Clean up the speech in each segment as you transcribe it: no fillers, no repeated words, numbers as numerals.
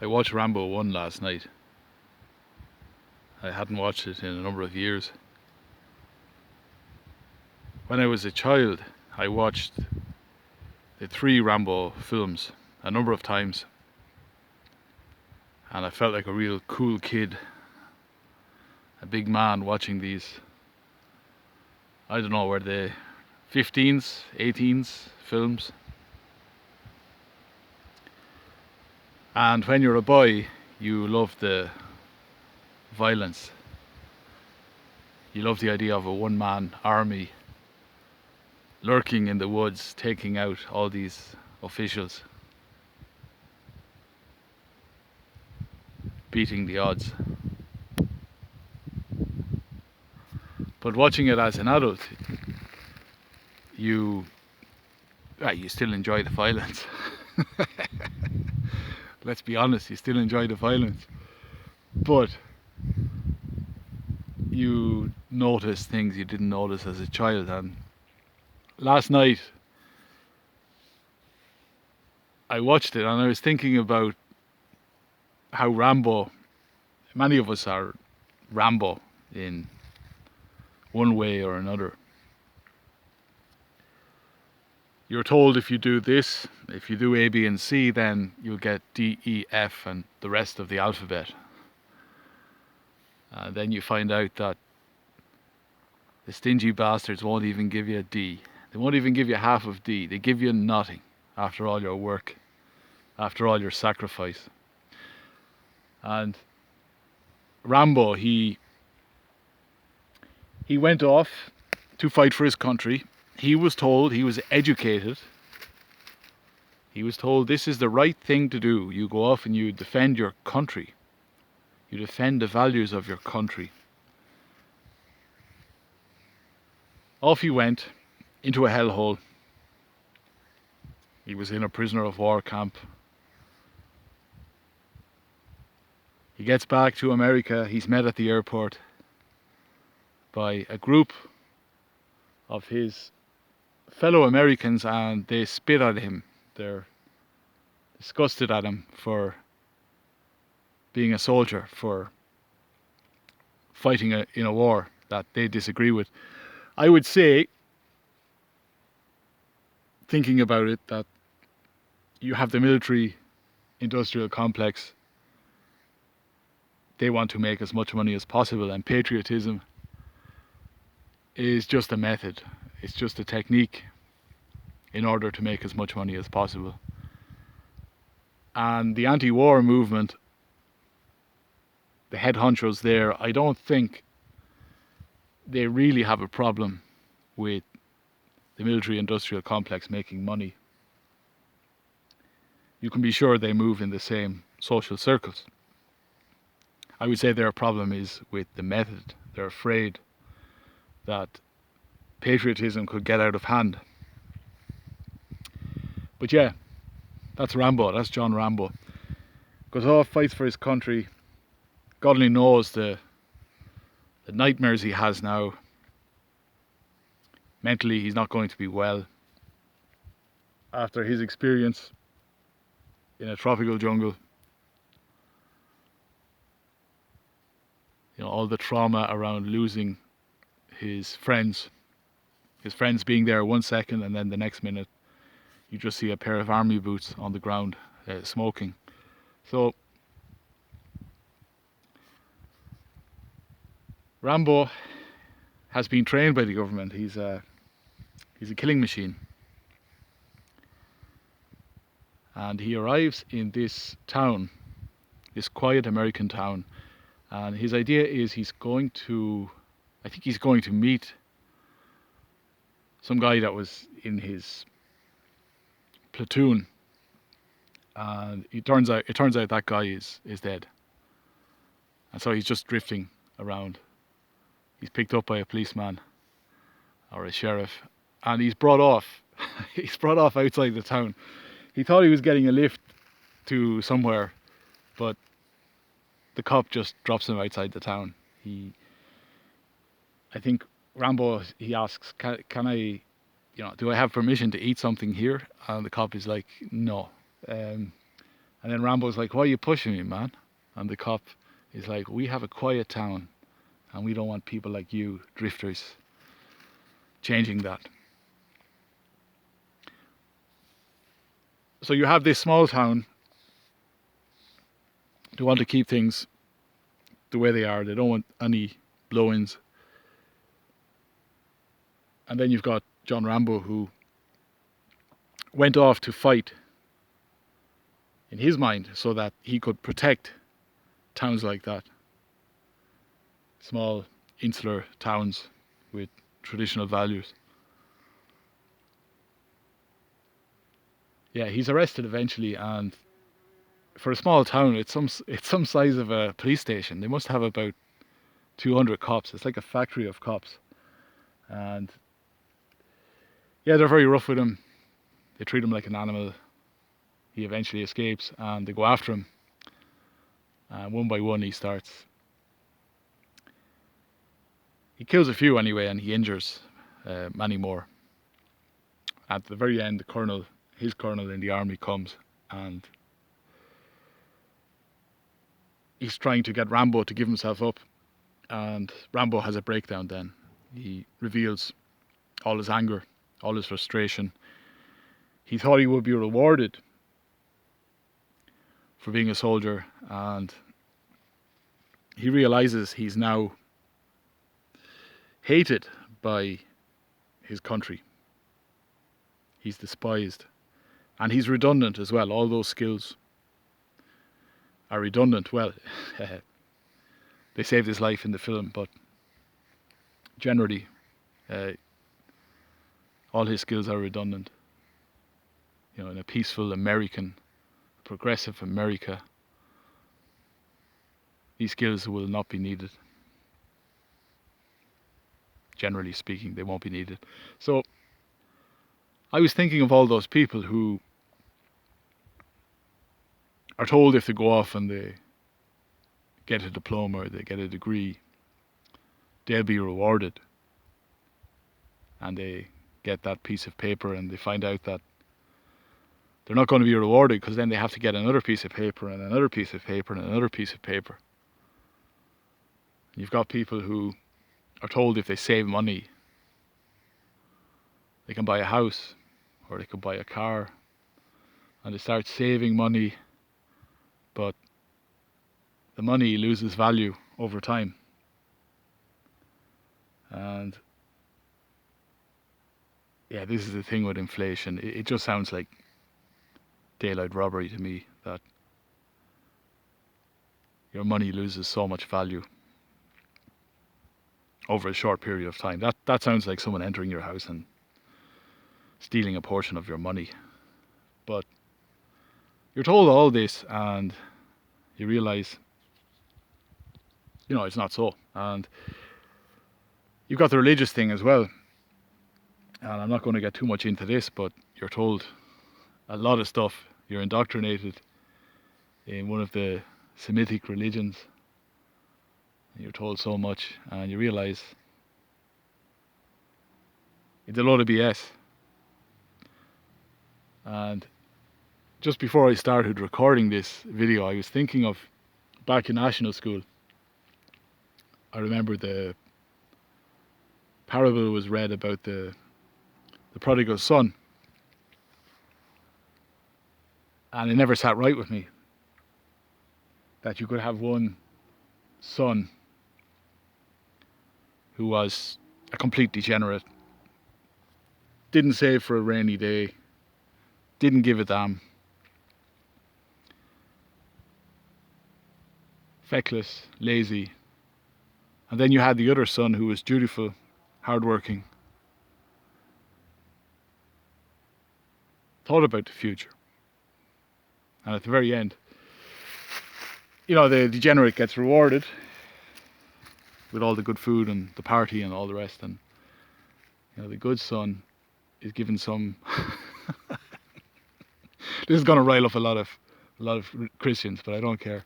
I watched Rambo 1 last night. I hadn't watched it in a number of years. When I was a child, I watched the 3 Rambo films a number of times, and I felt like a real cool kid, a big man watching these. I don't know, were they 15s, 18s films? And when you're a boy, you love the violence. You love the idea of a one-man army lurking in the woods, taking out all these officials, beating the odds. But watching it as an adult, you still enjoy the violence. Let's be honest, you still enjoy the violence. But you notice things you didn't notice as a child. And last night, I watched it and I was thinking about how Rambo, many of us are Rambo in one way or another. You're told if you do this, if you do A, B and C, then you'll get D, E, F and the rest of the alphabet. And then you find out that the stingy bastards won't even give you a D. They won't even give you half of D. They give you nothing after all your work, after all your sacrifice. And Rambo, he went off to fight for his country. He was told, he was educated. He was told this is the right thing to do. You go off and you defend your country. You defend the values of your country. Off he went into a hellhole. He was in a prisoner of war camp. He gets back to America. He's met at the airport by a group of his fellow Americans, and they spit at him. They're disgusted at him for being a soldier, for fighting in a war that they disagree with. I would say, thinking about it, that you have the military industrial complex. They want to make as much money as possible, and patriotism is just a method. It's just a technique in order to make as much money as possible. And the anti-war movement, the head honchos there, I don't think they really have a problem with the military industrial complex making money. You can be sure they move in the same social circles. I would say their problem is with the method. They're afraid that patriotism could get out of hand. But yeah, that's Rambo, that's John Rambo. Goes off, fights for his country. God only knows the nightmares he has now. Mentally, he's not going to be well. After his experience in a tropical jungle, all the trauma around losing his friends being there 1 second, and then the next minute you just see a pair of army boots on the ground smoking. So Rambo has been trained by the government. He's a killing machine. And he arrives in this town, this quiet American town, and his idea is he's going to meet some guy that was in his platoon, and it turns out that guy is dead. And so he's just drifting around. He's picked up by a policeman or a sheriff, and he's brought off. He's brought off outside the town. He thought he was getting a lift to somewhere, but the cop just drops him outside the town. I think Rambo, he asks, can I, do I have permission to eat something here? And the cop is like, no. And And then Rambo's like, why are you pushing me, man? And the cop is like, we have a quiet town and we don't want people like you, drifters, changing that. So you have this small town. They want to keep things the way they are. They don't want any blow-ins. And then you've got John Rambo, who went off to fight in his mind so that he could protect towns like that. Small, insular towns with traditional values. Yeah, he's arrested eventually, and for a small town, it's some size of a police station. They must have about 200 cops. It's like a factory of cops. And yeah, they're very rough with him. They treat him like an animal. He eventually escapes, and they go after him. And one by one, he kills a few anyway, and he injures many more. At the very end, his colonel in the army comes, and he's trying to get Rambo to give himself up, and Rambo has a breakdown then. He reveals all his anger, all his frustration. He thought he would be rewarded for being a soldier, and he realizes he's now hated by his country. He's despised, and he's redundant as well. All those skills are redundant. Well, they saved his life in the film, but generally all his skills are redundant. In a peaceful American, progressive America, these skills will not be needed. Generally speaking, they won't be needed. So I was thinking of all those people who are told if they go off and they get a diploma or they get a degree, they'll be rewarded. And they get that piece of paper and they find out that they're not going to be rewarded, because then they have to get another piece of paper and another piece of paper and another piece of paper. You've got people who are told if they save money, they can buy a house or they can buy a car, and they start saving money, but the money loses value over time. And yeah, this is the thing with inflation. It just sounds like daylight robbery to me, that your money loses so much value over a short period of time. That sounds like someone entering your house and stealing a portion of your money. But you're told all this and you realize, it's not so. And you've got the religious thing as well. And I'm not going to get too much into this, but you're told a lot of stuff. You're indoctrinated in one of the Semitic religions. You're told so much, and you realize it's a load of BS. And just before I started recording this video, I was thinking of back in national school. I remember the parable was read about the prodigal son. And it never sat right with me that you could have one son who was a complete degenerate, didn't save for a rainy day, didn't give a damn, feckless, lazy. And then you had the other son who was dutiful, hardworking, thought about the future. And at the very end, the degenerate gets rewarded with all the good food and the party and all the rest, and the good son is given some. This is going to rile up a lot of Christians, but I don't care.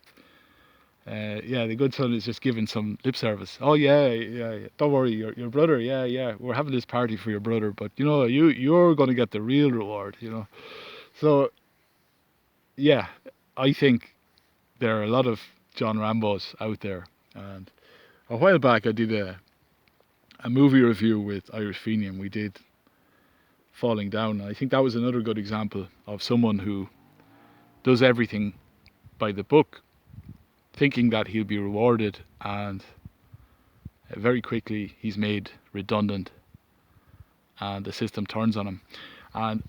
The good son is just given some lip service. Oh yeah. Don't worry, your brother. Yeah. We're having this party for your brother, but you're going to get the real reward. So. Yeah, I think there are a lot of John Rambos out there. And a while back, I did a movie review with Irish Fenian. We did Falling Down. I think that was another good example of someone who does everything by the book, thinking that he'll be rewarded, and very quickly he's made redundant and the system turns on him. And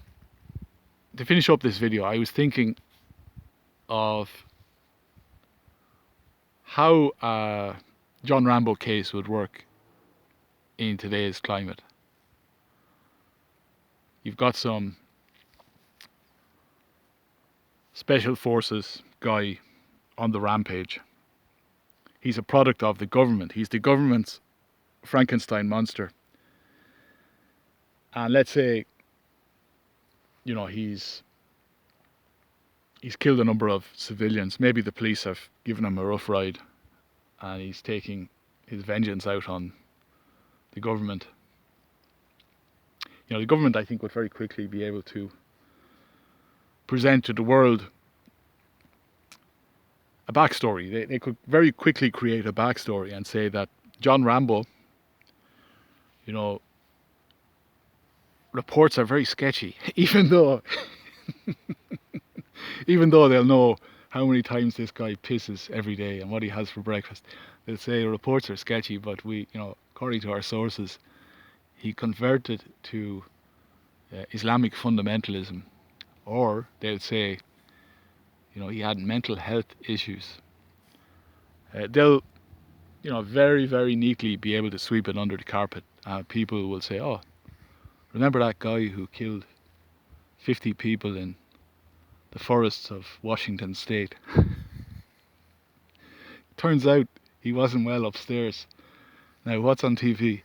to finish up this video, I was thinking of how a John Rambo case would work in today's climate. You've got some special forces guy on the rampage. He's a product of the government. He's the government's Frankenstein monster. And let's say, you know, he's killed a number of civilians. Maybe the police have given him a rough ride and he's taking his vengeance out on the government. You know, the government, I think, would very quickly be able to present to the world a backstory. They could very quickly create a backstory and say that John Rambo, you know, reports are very sketchy, even though they'll know how many times this guy pisses every day and what he has for breakfast. They'll say reports are sketchy, but we, you know, according to our sources, he converted to Islamic fundamentalism. Or they'll say, you know, he had mental health issues. They'll, you know, very, very neatly be able to sweep it under the carpet. People will say, oh, remember that guy who killed 50 people in the forests of Washington State? Turns out he wasn't well upstairs. Now, what's on TV?